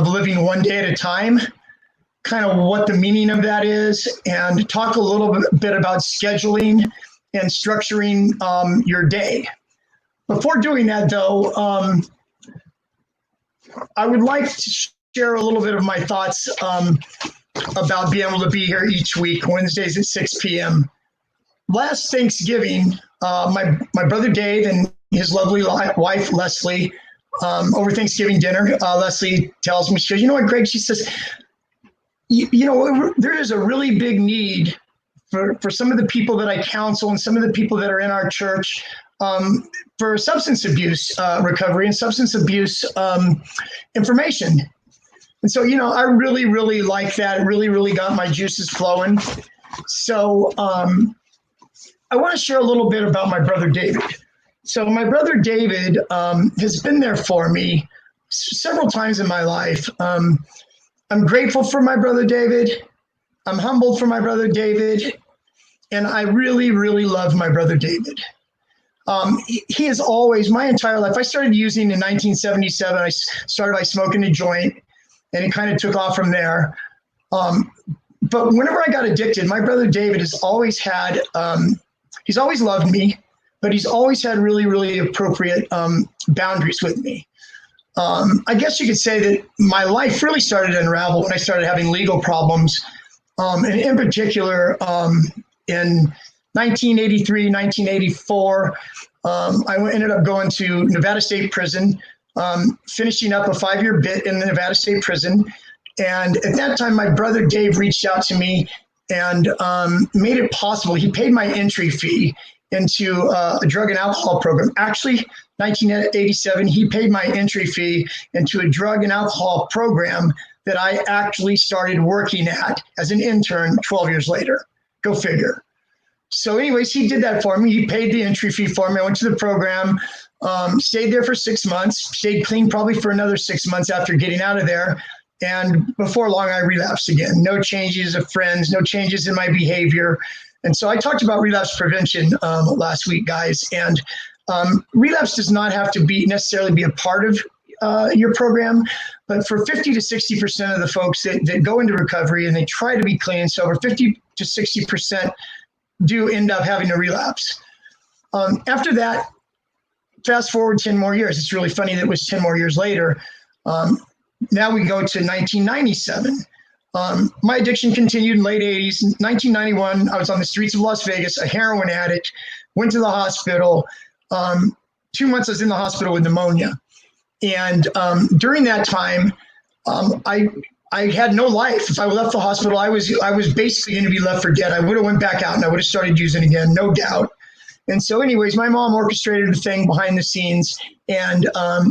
living one day at a time, kind of what the meaning of that is, and talk a little bit about scheduling and structuring your day. Before doing that, though, I would like to share a little bit of my thoughts about being able to be here each week, Wednesdays at 6 p.m. Last Thanksgiving, my brother Dave and his lovely wife, Leslie, over Thanksgiving dinner, Leslie tells me, she goes, you know what, Greg, she says, you know, there is a really big need for some of the people that I counsel and some of the people that are in our church for substance abuse recovery and substance abuse information. And so, you know, I really, really like that. It really, really got my juices flowing. So I want to share a little bit about my brother David. So my brother David has been there for me several times in my life. I'm grateful for my brother David. I'm humbled for my brother David. And I really, really love my brother David. He is always, my entire life, I started using in 1977. I started by smoking a joint, and it kind of took off from there. But whenever I got addicted, my brother David has always had, he's always loved me, but he's always had really, really appropriate boundaries with me. I guess you could say that my life really started to unravel when I started having legal problems. And in particular, in 1983, 1984, I ended up going to Nevada State Prison, finishing up a 5-year bit in the Nevada State Prison. And at that time, my brother Dave reached out to me and made it possible. He paid my entry fee into a drug and alcohol program. Actually, 1987, he paid my entry fee into a drug and alcohol program that I actually started working at as an intern 12 years later. Go figure. So anyways, he did that for me. He paid the entry fee for me. I went to the program, stayed there for 6 months, stayed clean probably for another 6 months after getting out of there. And before long, I relapsed again. No changes of friends, no changes in my behavior. And so I talked about relapse prevention last week, guys. And relapse does not have to necessarily be a part of your program, but for 50 to 60% of the folks that go into recovery and they try to be clean and sober, 50 to 60% do end up having a relapse. After that, fast forward 10 more years. It's really funny that it was 10 more years later. Now we go to 1997. My addiction continued in late 80s. In 1991, I was on the streets of Las Vegas, a heroin addict, went to the hospital. 2 months I was in the hospital with pneumonia. And during that time, I had no life. If I left the hospital, I was basically going to be left for dead. I would have went back out and I would have started using again, no doubt. And so anyways, my mom orchestrated the thing behind the scenes and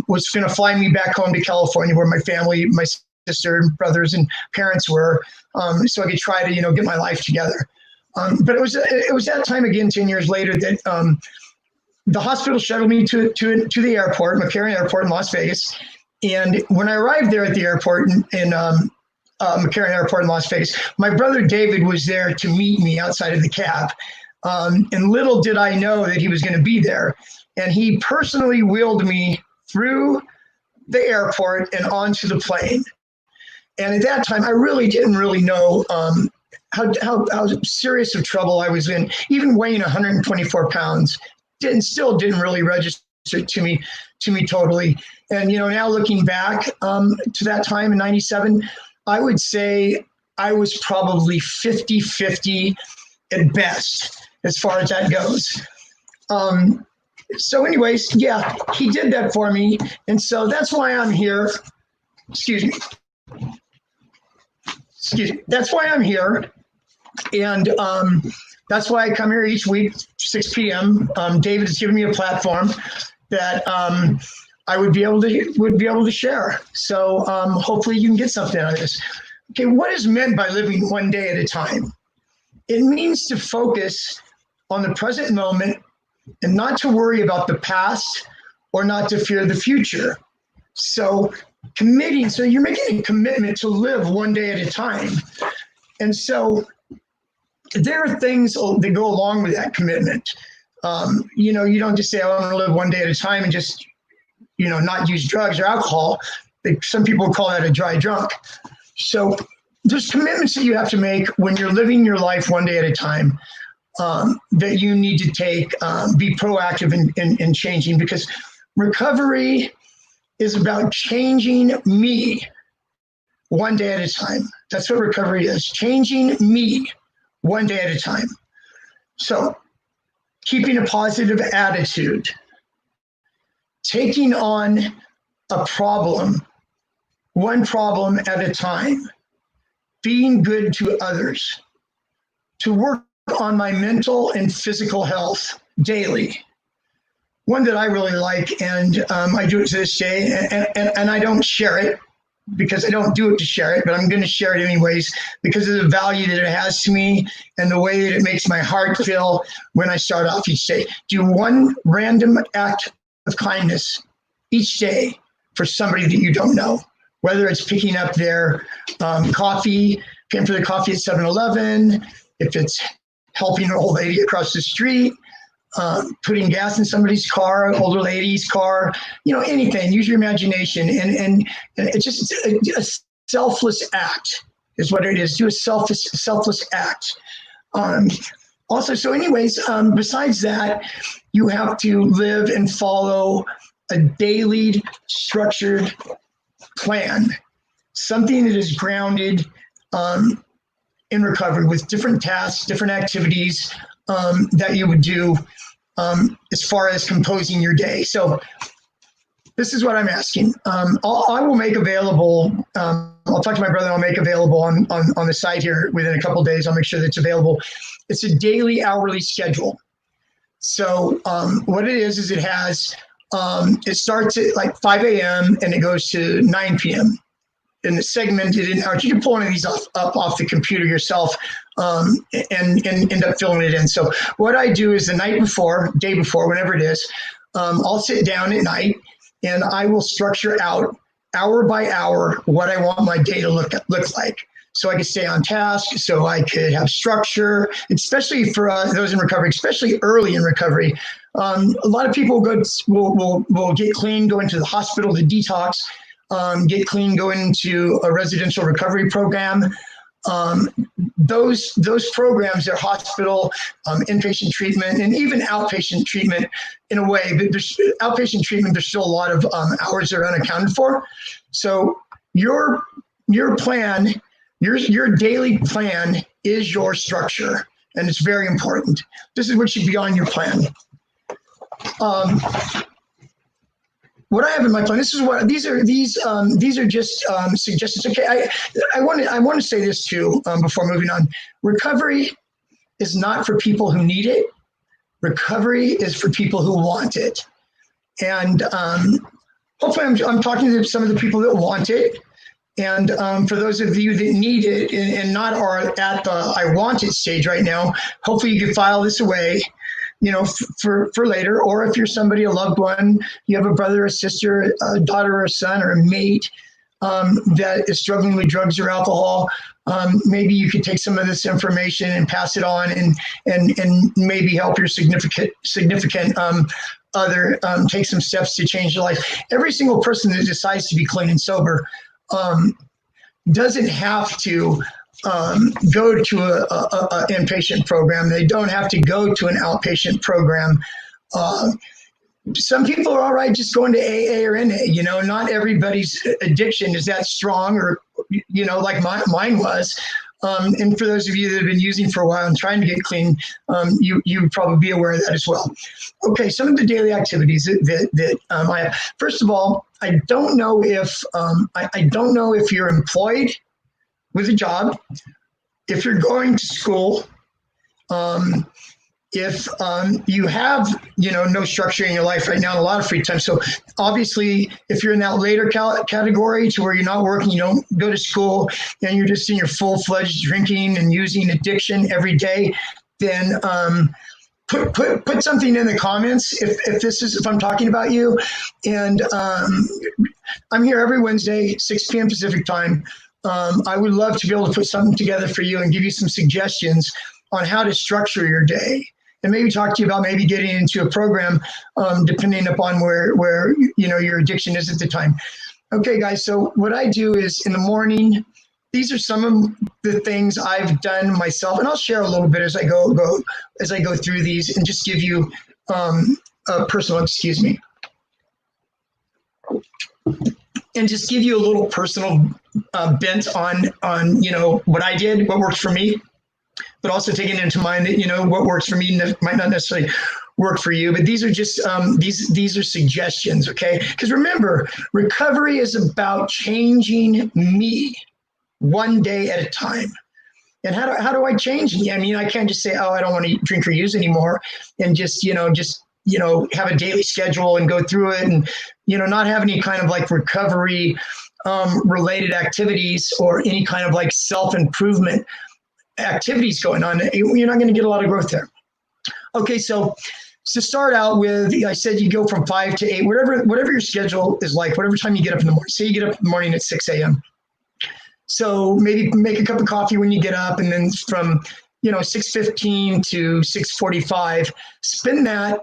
was going to fly me back home to California where my family, my sister, brothers, and parents were, so I could try to, get my life together. But it was that time again, 10 years later, that the hospital shuttled me to the airport, McCarran Airport in Las Vegas. And when I arrived there at the airport in McCarran Airport in Las Vegas, my brother David was there to meet me outside of the cab. And little did I know that he was going to be there. And he personally wheeled me through the airport and onto the plane. And at that time, I really didn't know how serious of trouble I was in. Even weighing 124 pounds still didn't really register to me totally. And, now looking back to that time in 97, I would say I was probably 50-50 at best, as far as that goes. So anyways, yeah, he did that for me. And so that's why I'm here. Excuse me. That's why I'm here. And that's why I come here each week, 6 p.m. David has given me a platform that I would be able to share. So hopefully you can get something out of this. Okay, what is meant by living one day at a time? It means to focus on the present moment and not to worry about the past or not to fear the future. So you're making a commitment to live one day at a time. And so there are things that go along with that commitment. You don't just say, I want to live one day at a time and just, not use drugs or alcohol. some people call that a dry drunk. So there's commitments that you have to make when you're living your life one day at a time, that you need to take, be proactive in changing, because recovery is about changing me one day at a time. That's what recovery is, changing me one day at a time. So keeping a positive attitude, taking on a problem, one problem at a time, being good to others, to work on my mental and physical health daily. One that I really like, and I do it to this day, and I don't share it because I don't do it to share it, but I'm going to share it anyways because of the value that it has to me and the way that it makes my heart feel when I start off each day. Do one random act of kindness each day for somebody that you don't know, whether it's picking up their coffee, paying for the coffee at 7-Eleven, if it's helping an old lady across the street, putting gas in somebody's car, older lady's car, anything. Use your imagination, and it's just a selfless act is what it is. Do a selfless act. Also, so anyways, besides that, you have to live and follow a daily structured plan, something that is grounded in recovery with different tasks, different activities that you would do as far as composing your day. So this is what I'm asking. I will make available, I'll talk to my brother, I'll make available on the site here within a couple of days. I'll make sure that it's available. It's a daily hourly schedule. So what it is it has, it starts at like 5 a.m. and it goes to 9 p.m. and it's segmented in hours. You can pull one of these off the computer yourself and end up filling it in. So what I do is the night before, day before, whenever it is, I'll sit down at night and I will structure out hour by hour what I want my day to look like. So I could stay on task, so I could have structure, especially for those in recovery, especially early in recovery. A lot of people will get clean, go into the hospital to detox, get clean, go into a residential recovery program. Those programs are hospital, inpatient treatment, and even outpatient treatment in a way. But there's outpatient treatment, there's still a lot of hours that are unaccounted for. So your plan, your daily plan is your structure, and it's very important. This is what should be on your plan. What I have in my plan, these are just suggestions. Okay, I want to say this too before moving on. Recovery is not for people who need it. Recovery is for people who want it. And hopefully I'm talking to some of the people that want it. And for those of you that need it and not are at the I want it stage right now, hopefully you can file this away, for later. Or if you're somebody, a loved one, you have a brother, a sister, a daughter, or a son, or a mate that is struggling with drugs or alcohol, maybe you could take some of this information and pass it on and maybe help your significant other take some steps to change their life. Every single person that decides to be clean and sober doesn't have to go to a inpatient program. They don't have to go to an outpatient program. Some people are all right just going to AA or NA. Not everybody's addiction is that strong, or like mine was. And for those of you that have been using for a while and trying to get clean, you would probably be aware of that as well. Okay, some of the daily activities that I have. First of all, I don't know if you're employed with a job, if you're going to school, if you have no structure in your life right now, a lot of free time. So obviously, if you're in that later category to where you're not working, you don't go to school, and you're just in your full-fledged drinking and using addiction every day, then put something in the comments if I'm talking about you. And I'm here every Wednesday, 6 p.m. Pacific time. I would love to be able to put something together for you and give you some suggestions on how to structure your day, and maybe talk to you about maybe getting into a program depending upon where your addiction is at the time. Okay, guys, so what I do is in the morning, these are some of the things I've done myself, and I'll share a little bit as I go through these, and just give you a personal, excuse me, and just give you a little personal bent on what I did, what worked for me, but also taking into mind that what works for me might not necessarily work for you. But these are just these are suggestions, okay? Because remember, recovery is about changing me one day at a time. And how do I change me? I mean, I can't just say, oh, I don't want to drink or use anymore, and just have a daily schedule and go through it, and not have any kind of like recovery related activities or any kind of like self-improvement activities going on. You're not going to get a lot of growth there. Okay, so to start out with, I said you go from 5 to 8, whatever your schedule is like, whatever time you get up in the morning. Say you get up in the morning at 6 a.m. So maybe make a cup of coffee when you get up, and then from 6:15 to 6:45, spend that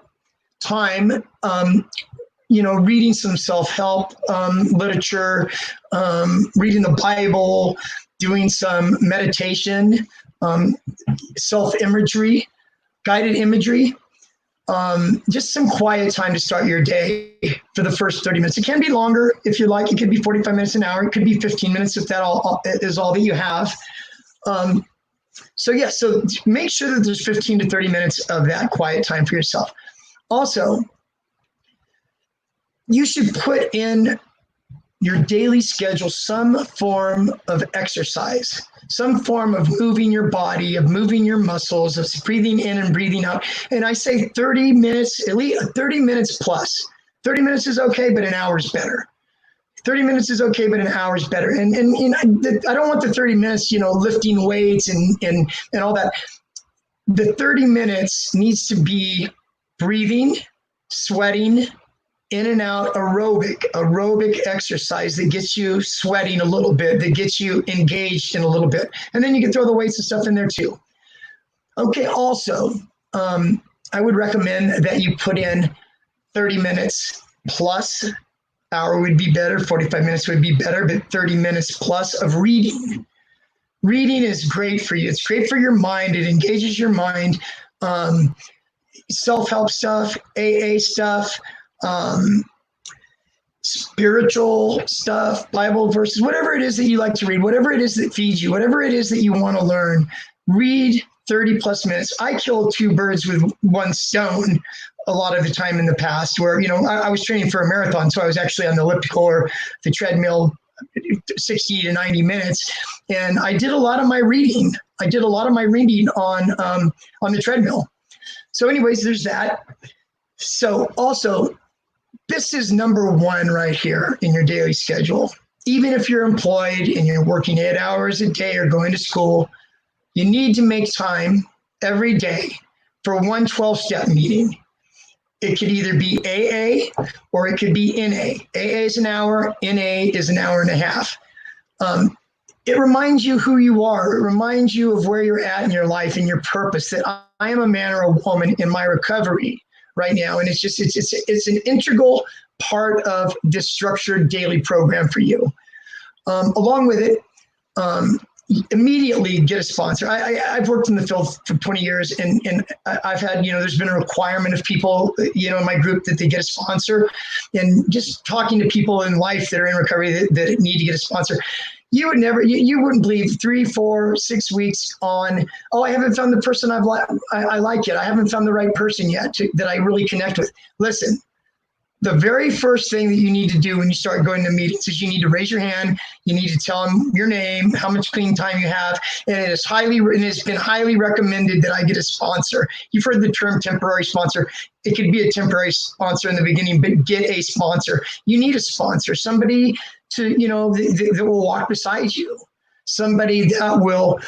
time reading some self-help literature, reading the Bible, doing some meditation, self-imagery, guided imagery, just some quiet time to start your day for the first 30 minutes. It can be longer if you like. It could be 45 minutes, an hour. It could be 15 minutes if that is all that you have. So make sure that there's 15 to 30 minutes of that quiet time for yourself. Also, you should put in your daily schedule some form of exercise, some form of moving your body, of moving your muscles, of breathing in and breathing out. And I say 30 minutes, at least 30 minutes plus. 30 minutes is okay, but an hour is better. 30 minutes is okay, but an hour is better. And I don't want the 30 minutes, lifting weights and all that. The 30 minutes needs to be breathing, sweating, in and out, aerobic exercise that gets you sweating a little bit, that gets you engaged in a little bit. And then you can throw the weights and stuff in there too. Okay, also, I would recommend that you put in 30 minutes plus. Hour would be better, 45 minutes would be better, but 30 minutes plus of reading. Reading is great for you. It's great for your mind. It engages your mind. Self-help stuff, AA stuff, spiritual stuff, Bible verses, whatever it is that you like to read, whatever it is that feeds you, whatever it is that you want to learn, read 30 plus minutes. I kill two birds with one stone a lot of the time in the past, where, I was training for a marathon. So I was actually on the elliptical or the treadmill 60 to 90 minutes. And I did a lot of my reading. on the treadmill. So anyways, there's that. So also, this is number one right here in your daily schedule. Even if you're employed and you're working 8 hours a day or going to school, you need to make time every day for one 12-step meeting. It could either be AA or it could be NA. AA is an hour, NA is an hour and a half. It reminds you who you are. It reminds you of where you're at in your life and your purpose, that I am a man or a woman in my recovery right now. And it's an integral part of this structured daily program for you. Along with it, immediately get a sponsor. I've worked in the field for 20 years, and I've had, there's been a requirement of people, in my group, that they get a sponsor. And just talking to people in life that are in recovery that need to get a sponsor, you wouldn't believe 3, 4, 6 weeks on, I haven't found the person I like yet. I haven't found the right person yet that I really connect with. Listen, the very first thing that you need to do when you start going to meetings is you need to raise your hand. You need to tell them your name, how much clean time you have, and it's been highly recommended that I get a sponsor. You've heard the term temporary sponsor. It could be a temporary sponsor in the beginning, but get a sponsor. You need a sponsor, somebody to that will walk beside you, somebody that will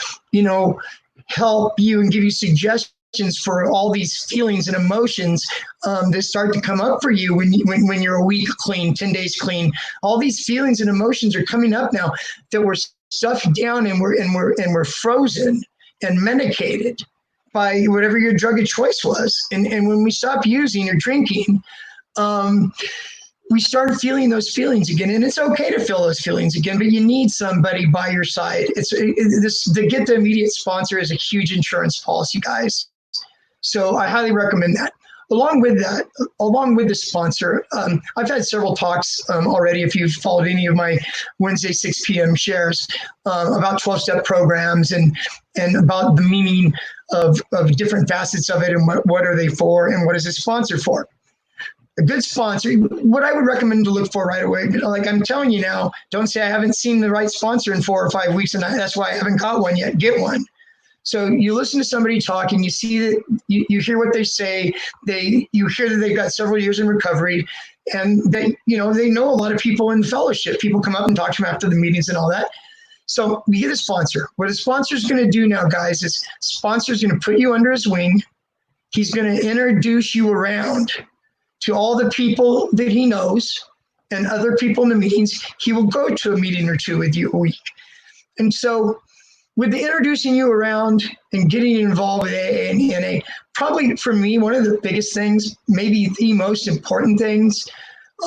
help you and give you suggestions for all these feelings and emotions that start to come up for you when you're a week clean, 10 days clean. All these feelings and emotions are coming up now that we're stuffed down and we're frozen and medicated by whatever your drug of choice was. And when we stop using or drinking, we start feeling those feelings again, and it's okay to feel those feelings again, but you need somebody by your side. To get the immediate sponsor is a huge insurance policy, guys. So I highly recommend that. Along with the sponsor, I've had several talks already, if you've followed any of my Wednesday 6 p.m. shares, about 12-step programs and about the meaning of different facets of it and what are they for and what is a sponsor for. A good sponsor, what I would recommend to look for right away, like I'm telling you now, don't say I haven't seen the right sponsor in 4 or 5 weeks and that's why I haven't got one yet. Get one. So you listen to somebody talk and you see that you hear what they say. You hear that they've got several years in recovery, and they know a lot of people in the fellowship. People come up and talk to them after the meetings and all that. So you get a sponsor. What a sponsor is going to do now, guys, is sponsor is going to put you under his wing. He's going to introduce you around to all the people that he knows and other people in the meetings. He will go to a meeting or two with you a week. And so with the introducing you around and getting involved with AA and NA, probably for me, one of the biggest things, maybe the most important things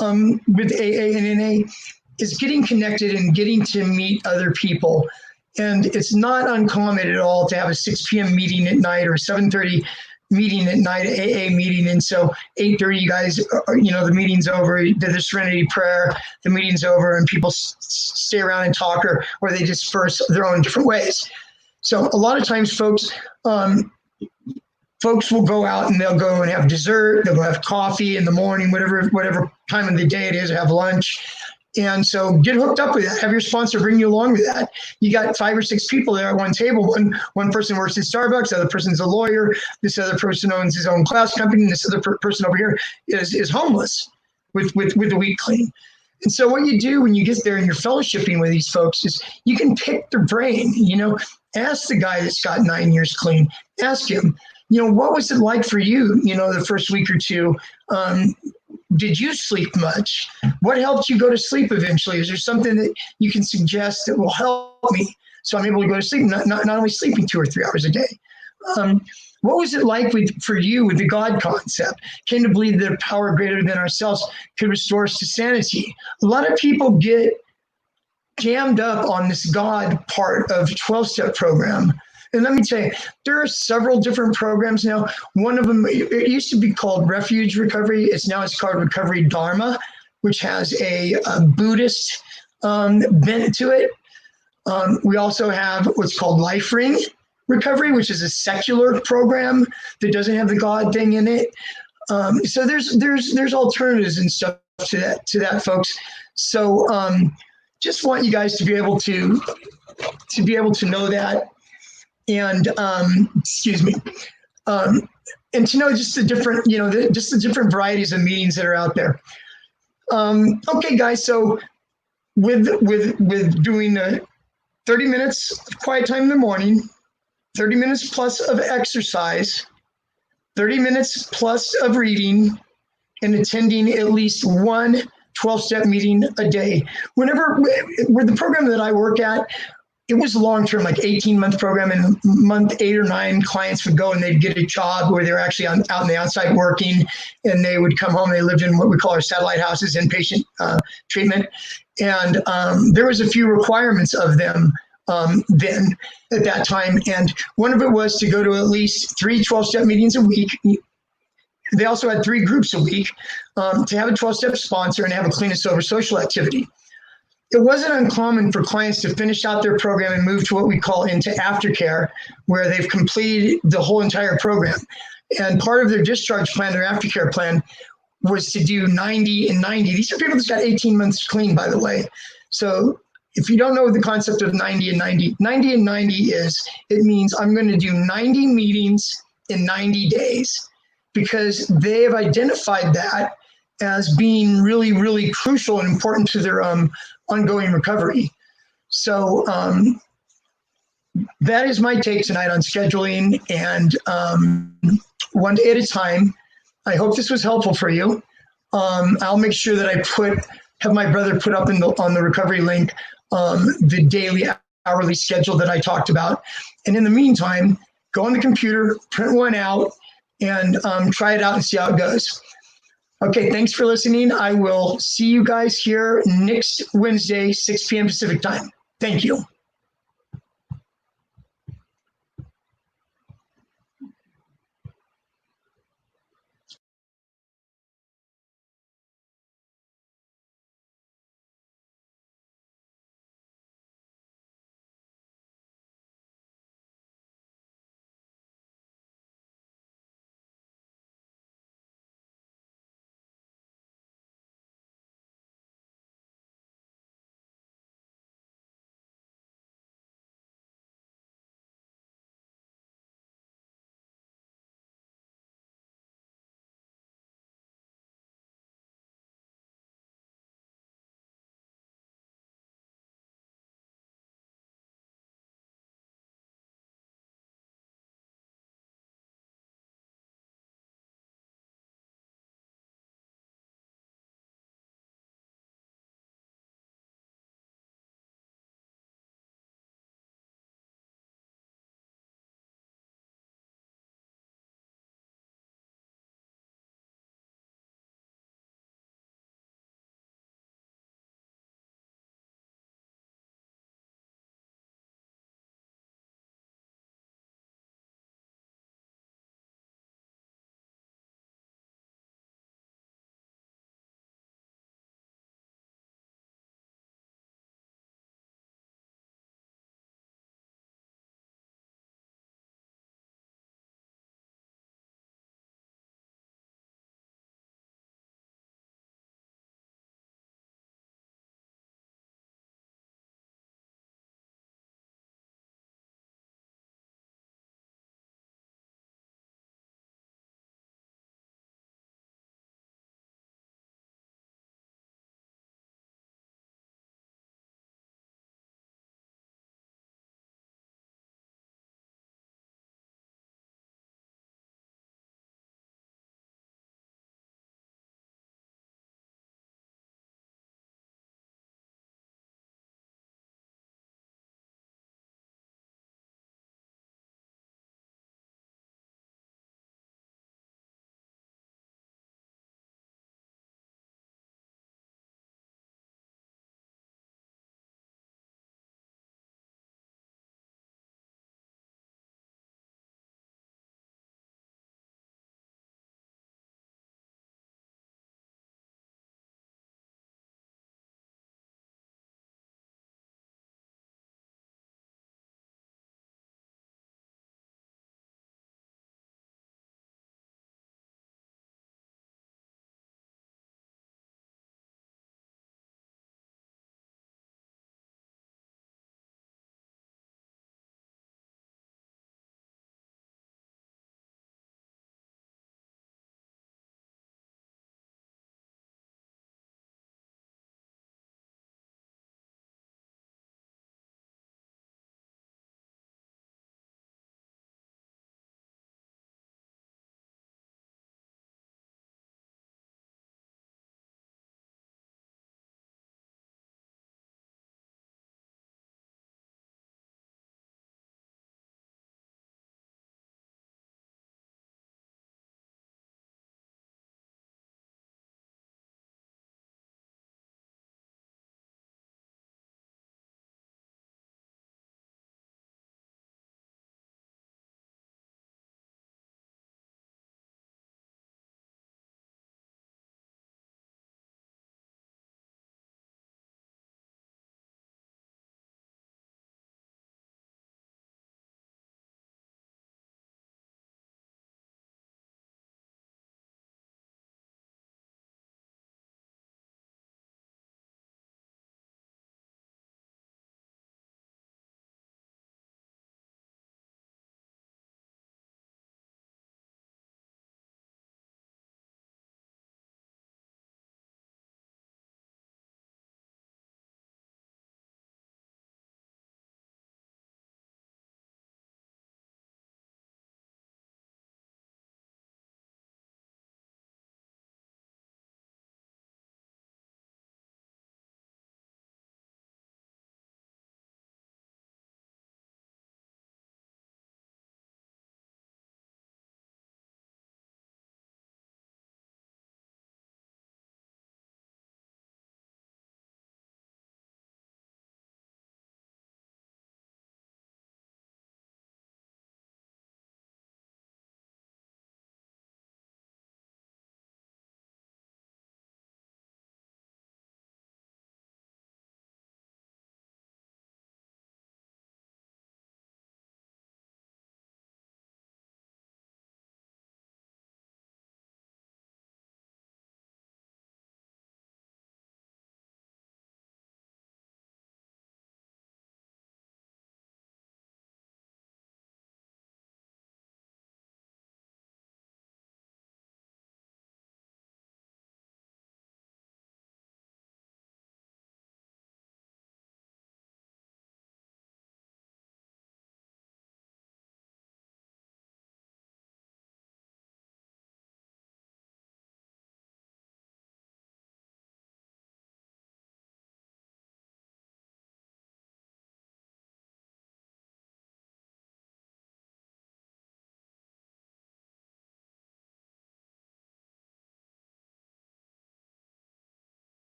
with AA and NA is getting connected and getting to meet other people. And it's not uncommon at all to have a 6 p.m. meeting at night or 7:30 meeting at night, AA meeting. And so 8:30, you guys, the meeting's over, the Serenity Prayer, the meeting's over, and people stay around and talk, or they disperse their own different ways. So a lot of times folks will go out and they'll go and have dessert, they'll go have coffee in the morning, whatever time of the day it is, have lunch. And so get hooked up with that. Have your sponsor bring you along with that. You got 5 or 6 people there at one table. One person works at Starbucks, the other person's a lawyer, this other person owns his own class company, and this other person over here is homeless with the week clean. And so what you do when you get there and you're fellowshipping with these folks is you can pick their brain. Ask the guy that's got 9 years clean. Ask him, what was it like for you, the first week or two? Did you sleep much? What helped you go to sleep eventually? Is there something that you can suggest that will help me so I'm able to go to sleep, not only sleeping 2 or 3 hours a day? What was it like for you with the God concept? Came to believe that a power greater than ourselves could restore us to sanity. A lot of people get jammed up on this God part of 12-step program. And let me tell you, there are several different programs now. One of them, it used to be called Refuge Recovery. It's called Recovery Dharma, which has a Buddhist bent to it. We also have what's called Life Ring Recovery, which is a secular program that doesn't have the God thing in it. So there's alternatives and stuff to that, folks. So just want you guys to be able to know that. And and to know just the different, just the different varieties of meetings that are out there. Okay, guys. So with doing 30 minutes of quiet time in the morning, 30 minutes plus of exercise, 30 minutes plus of reading, and attending at least one 12-step meeting a day. With the program that I work at, it was long-term, like 18-month program, and month 8 or 9, clients would go and they'd get a job where they were actually out on the outside working, and they would come home. They lived in what we call our satellite houses, inpatient treatment. And there was a few requirements of them then at that time. And one of it was to go to at least 3 12-step meetings a week. They also had 3 groups a week, to have a 12-step sponsor and have a clean and sober social activity. It wasn't uncommon for clients to finish out their program and move to what we call into aftercare, where they've completed the whole entire program. And part of their discharge plan, their aftercare plan, was to do 90 and 90. These are people that got 18 months clean, by the way. So if you don't know the concept of 90 and 90, 90 and 90 it means I'm going to do 90 meetings in 90 days, because they have identified that as being really, really crucial and important to their ongoing recovery. So that is my take tonight on scheduling, and one day at a time. I hope this was helpful for you. I'll make sure that I have my brother put up on the recovery link the daily, hourly schedule that I talked about. And in the meantime, go on the computer, print one out, and try it out and see how it goes. Okay, thanks for listening. I will see you guys here next Wednesday, 6 p.m. Pacific time. Thank you.